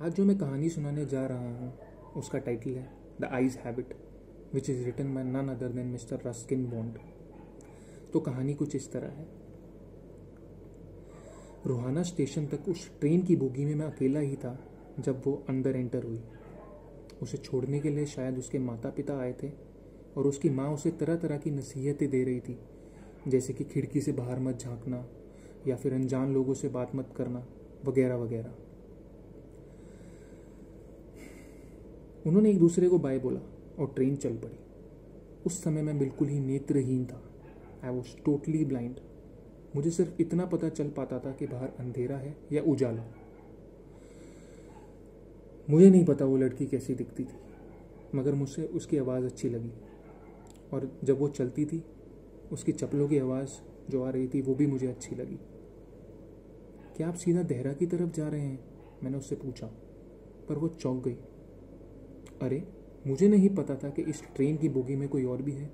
आज जो मैं कहानी सुनाने जा रहा हूँ उसका टाइटल है the eyes have it, which is written by none other than mister Ruskin Bond. तो कहानी कुछ इस तरह है। रोहाना स्टेशन तक उस ट्रेन की बोगी में मैं अकेला ही था जब वो अंदर एंटर हुई। उसे छोड़ने के लिए शायद उसके माता पिता आए थे और उसकी माँ उसे तरह तरह की नसीहतें दे रही थी, जैसे कि खिड़की से बाहर मत झांकना या फिर अनजान लोगों से बात मत करना वगैरह वगैरह। उन्होंने एक दूसरे को बाय बोला और ट्रेन चल पड़ी। उस समय मैं बिल्कुल ही नेत्रहीन था। I was totally blind. मुझे सिर्फ इतना पता चल पाता था कि बाहर अंधेरा है या उजाला। मुझे नहीं पता वो लड़की कैसी दिखती थी, मगर मुझसे उसकी आवाज़ अच्छी लगी और जब वो चलती थी उसकी चप्पलों की आवाज़ जो आ रही थी वो भी मुझे अच्छी लगी। क्या आप सीधा देहरा की तरफ जा रहे हैं? मैंने उससे पूछा, पर वो चौंक गई। अरे, मुझे नहीं पता था कि इस ट्रेन की बोगी में कोई और भी है।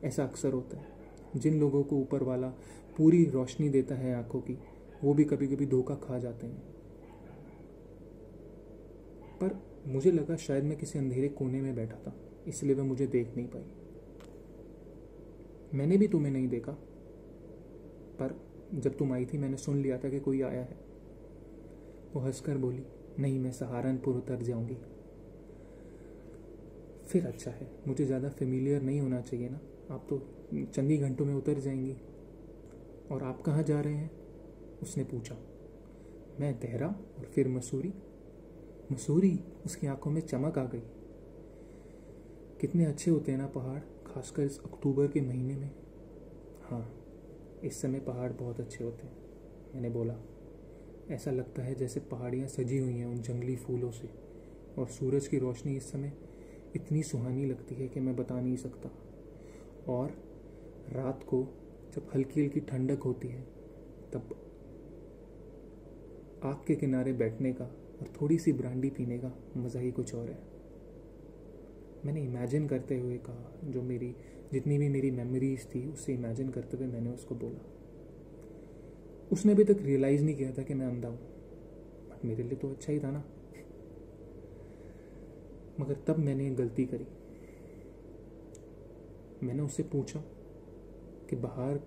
ऐसा अक्सर होता है, जिन लोगों को ऊपर वाला पूरी रोशनी देता है आंखों की, वो भी कभी कभी धोखा खा जाते हैं। पर मुझे लगा शायद मैं किसी अंधेरे कोने में बैठा था, इसलिए वह मुझे देख नहीं पाई। मैंने भी तुम्हें नहीं देखा, पर जब तुम आई थी मैंने सुन लिया था कि कोई आया है। वो हंसकर बोली, नहीं, मैं सहारनपुर उतर जाऊंगी। फिर अच्छा है, मुझे ज़्यादा फेमिलियर नहीं होना चाहिए ना। आप तो चंद ही घंटों में उतर जाएंगी। और आप कहाँ जा रहे हैं? उसने पूछा। मैं देहरा और फिर मसूरी। मसूरी? उसकी आंखों में चमक आ गई। कितने अच्छे होते हैं ना पहाड़, खासकर इस अक्टूबर के महीने में। हाँ, इस समय पहाड़ बहुत अच्छे होते हैं, मैंने बोला। ऐसा लगता है जैसे पहाड़ियाँ सजी हुई हैं उन जंगली फूलों से, और सूरज की रोशनी इस समय इतनी सुहानी लगती है कि मैं बता नहीं सकता। और रात को जब हल्की हल्की ठंडक होती है तब आग के किनारे बैठने का और थोड़ी सी ब्रांडी पीने का मज़ा ही कुछ और है। मैंने इमेजिन करते हुए कहा, जो मेरी जितनी भी मेरी मेमोरीज थी उससे इमेजिन करते हुए मैंने उसको बोला। उसने अभी तक रियलाइज़ नहीं किया था कि मैं अंधा हूँ, बट मेरे लिए तो अच्छा ही था ना। मगर तब मैंने एक गलती करी। मैंने उससे पूछा कि बाहर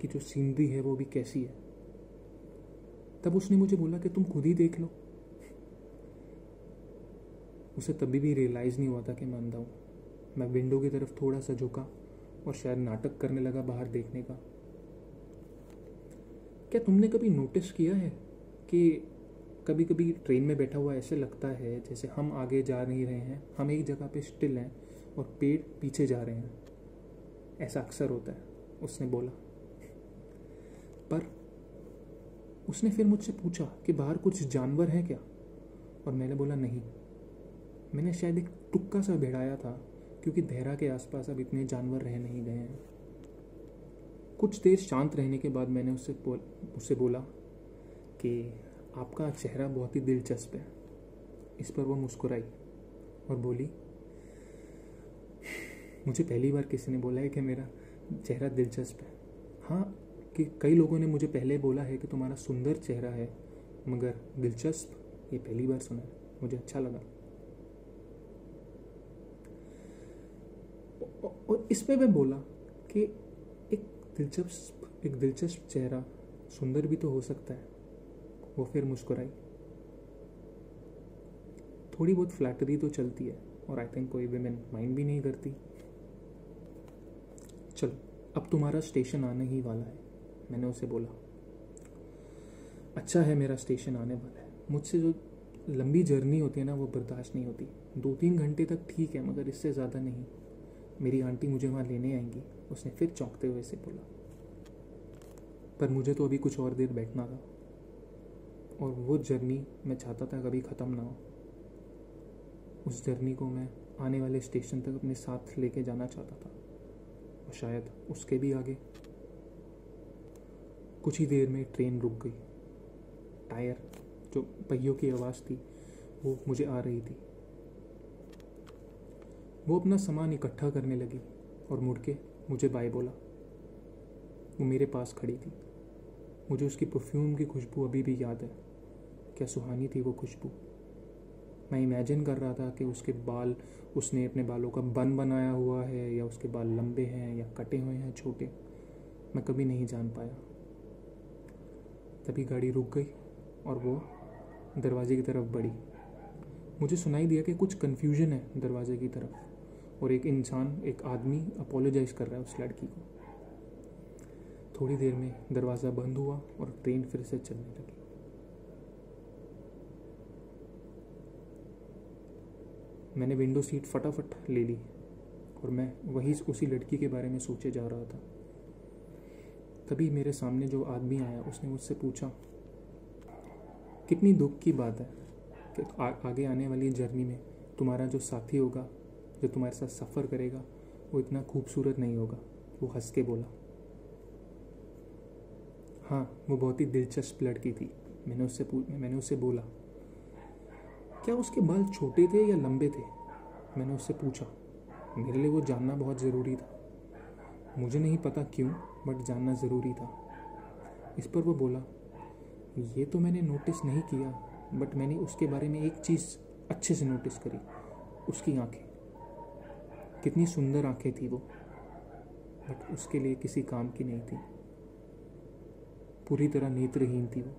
की जो सीनरी है वो भी कैसी है। तब उसने मुझे बोला कि तुम खुद ही देख लो। उसे तभी भी रियलाइज़ नहीं हुआ था कि मैं अंधा हूँ। मैं विंडो की तरफ थोड़ा सा झुका और शायद नाटक करने लगा बाहर देखने का। क्या तुमने कभी नोटिस किया है कि कभी कभी ट्रेन में बैठा हुआ ऐसे लगता है जैसे हम आगे जा नहीं रहे हैं, हम एक जगह पे स्टिल हैं और पेड़ पीछे जा रहे हैं? ऐसा अक्सर होता है, उसने बोला। पर उसने फिर मुझसे पूछा कि बाहर कुछ जानवर हैं क्या, और मैंने बोला नहीं। मैंने शायद एक तुक्का सा भिड़ाया था, क्योंकि देहरा के आसपास अब इतने जानवर रह नहीं गए हैं। कुछ देर शांत रहने के बाद मैंने उससे बोला कि आपका चेहरा बहुत ही दिलचस्प है। इस पर वो मुस्कुराई और बोली, मुझे पहली बार किसी ने बोला है कि मेरा चेहरा दिलचस्प है। हाँ, कि कई लोगों ने मुझे पहले बोला है कि तुम्हारा सुंदर चेहरा है, मगर दिलचस्प ये पहली बार सुना है। मुझे अच्छा लगा। और इस पे मैं बोला कि एक दिलचस्प चेहरा सुंदर भी तो हो सकता है। वो फिर मुस्कुराई। थोड़ी बहुत फ्लैटरी तो चलती है, और आई थिंक कोई विमेन माइंड भी नहीं करती। चलो, अब तुम्हारा स्टेशन आने ही वाला है, मैंने उसे बोला। अच्छा है, मेरा स्टेशन आने वाला है। मुझसे जो लंबी जर्नी होती है ना वो बर्दाश्त नहीं होती। 2-3 घंटे तक ठीक है, मगर इससे ज़्यादा नहीं। मेरी आंटी मुझे वहाँ लेने आएंगी, उसने फिर चौंकते हुए से बोला। पर मुझे तो अभी कुछ और देर बैठना था, और वो जर्नी मैं चाहता था कभी ख़त्म ना हो। उस जर्नी को मैं आने वाले स्टेशन तक अपने साथ लेके जाना चाहता था, और शायद उसके भी आगे। कुछ ही देर में ट्रेन रुक गई। टायर, जो पहियों की आवाज़ थी, वो मुझे आ रही थी। वो अपना सामान इकट्ठा करने लगी और मुड़ के मुझे बाय बोला। वो मेरे पास खड़ी थी। मुझे उसकी परफ्यूम की खुशबू अभी भी याद है क्या सुहानी थी वो खुशबू। मैं इमेजिन कर रहा था कि उसने अपने बालों का बन बनाया हुआ है, या उसके बाल लंबे हैं या कटे हुए हैं छोटे। मैं कभी नहीं जान पाया। तभी गाड़ी रुक गई और वो दरवाजे की तरफ बढ़ी। मुझे सुनाई दिया कि कुछ कन्फ्यूजन है दरवाजे की तरफ, और एक आदमी अपोलोजाइज कर रहा है उस लड़की को। थोड़ी देर में दरवाज़ा बंद हुआ और ट्रेन फिर से चलने लगी। मैंने विंडो सीट फटाफट ले ली और मैं उसी लड़की के बारे में सोचे जा रहा था। तभी मेरे सामने जो आदमी आया उसने मुझसे पूछा, कितनी दुख की बात है कि आगे आने वाली जर्नी में तुम्हारा जो साथी होगा, जो तुम्हारे साथ सफ़र करेगा, वो इतना खूबसूरत नहीं होगा। वो हंस के बोला। हाँ, वो बहुत ही दिलचस्प लड़की थी। मैंने उससे बोला, क्या उसके बाल छोटे थे या लंबे थे? मैंने उससे पूछा। मेरे लिए वो जानना बहुत ज़रूरी था। मुझे नहीं पता क्यों, बट जानना ज़रूरी था। इस पर वो बोला, ये तो मैंने नोटिस नहीं किया, बट मैंने उसके बारे में एक चीज़ अच्छे से नोटिस करी, उसकी आंखें। कितनी सुंदर आंखें थी वो, बट उसके लिए किसी काम की नहीं थी। पूरी तरह नेत्रहीन थी वो।